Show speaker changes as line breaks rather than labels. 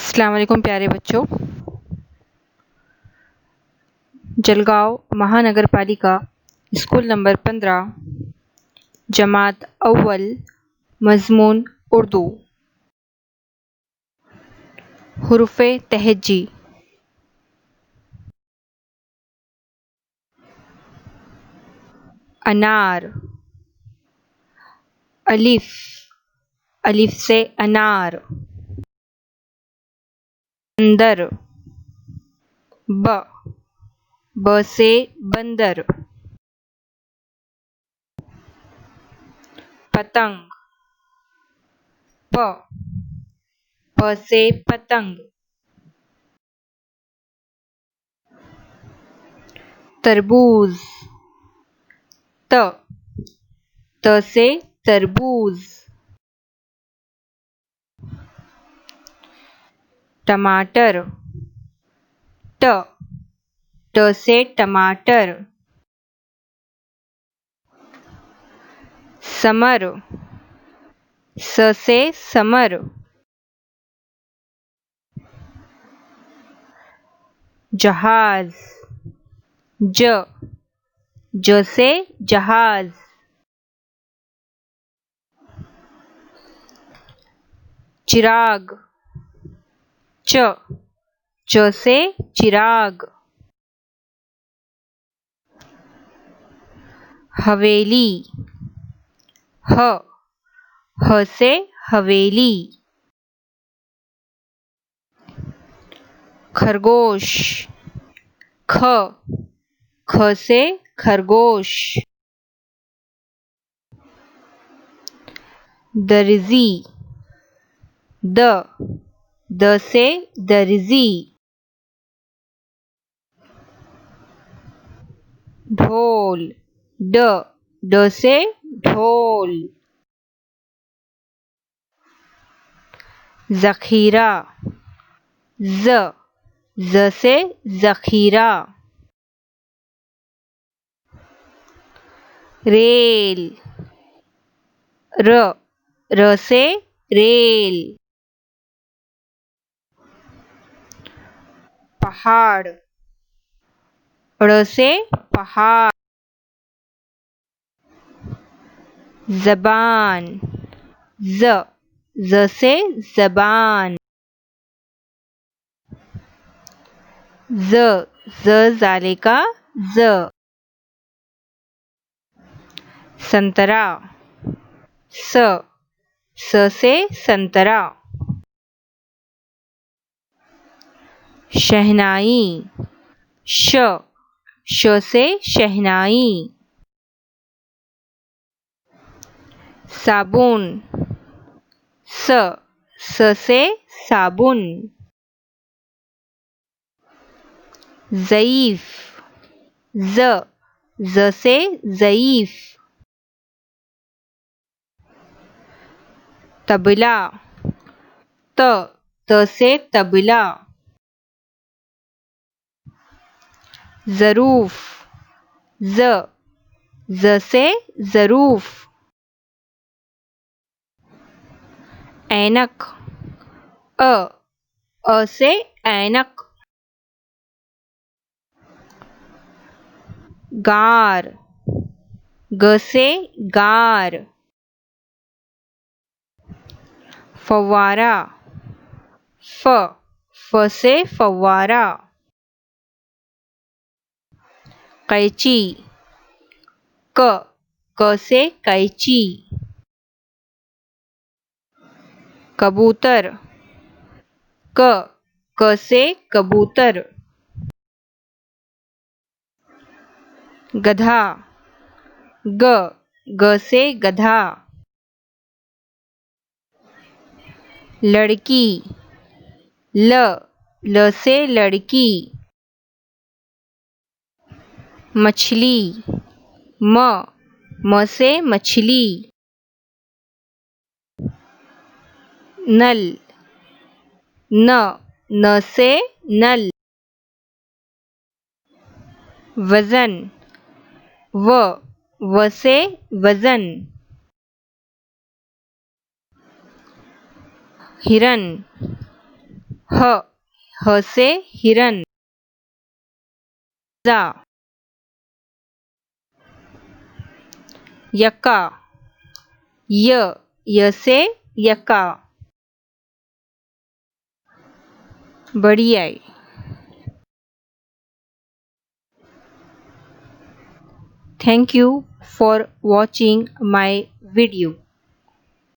अस्सलाम वालेकुम प्यारे बच्चों। जलगांव महानगर पालिका स्कूल नंबर 15 जमात अव्वल मज़मून उर्दू। हुरूफ़े तहजी। अनार। अलिफ, अलिफ से अनार। बंदर। ब से बंदर। पतंग। प से पतंग। तरबूज। त से तरबूज। टमाटर। ट से टमाटर। समर। स से समर। जहाज। ज से जहाज। चिराग। च से चिराग। हवेली। ह से हवेली। खरगोश। ख से खरगोश। दर्जी। द से दर्जी। ढोल। ड से ढोल। ज़ख़ीरा। ज़ से ज़ख़ीरा। रेल। र से रेल। पहाड़। ड़ से पहाड़। ज़बान। ज से ज़बान। ज़ाले का ज़। संतरा। स से संतरा। शहनाई। श से शहनाई। साबुन। स से साबुन। ज़ईफ़। ज़ से ज़ईफ़। तबला। त से तबला। ज़रूफ़। ज़ से ज़रूफ़। ऐनक। अ से ऐनक। गार। ग से गार। फव्वारा। फ से फव्वारा। कैंची। क से कैंची। कबूतर। क से कबूतर। गधा। ग से गधा। लड़की। ल से लड़की। मछली। म से मछली। नल। न से नल। वज़न। व से वज़न। हिरन। ह, ह से हिरन। जा, यका, य से यका। बड़ी आई। Thank you for watching my video.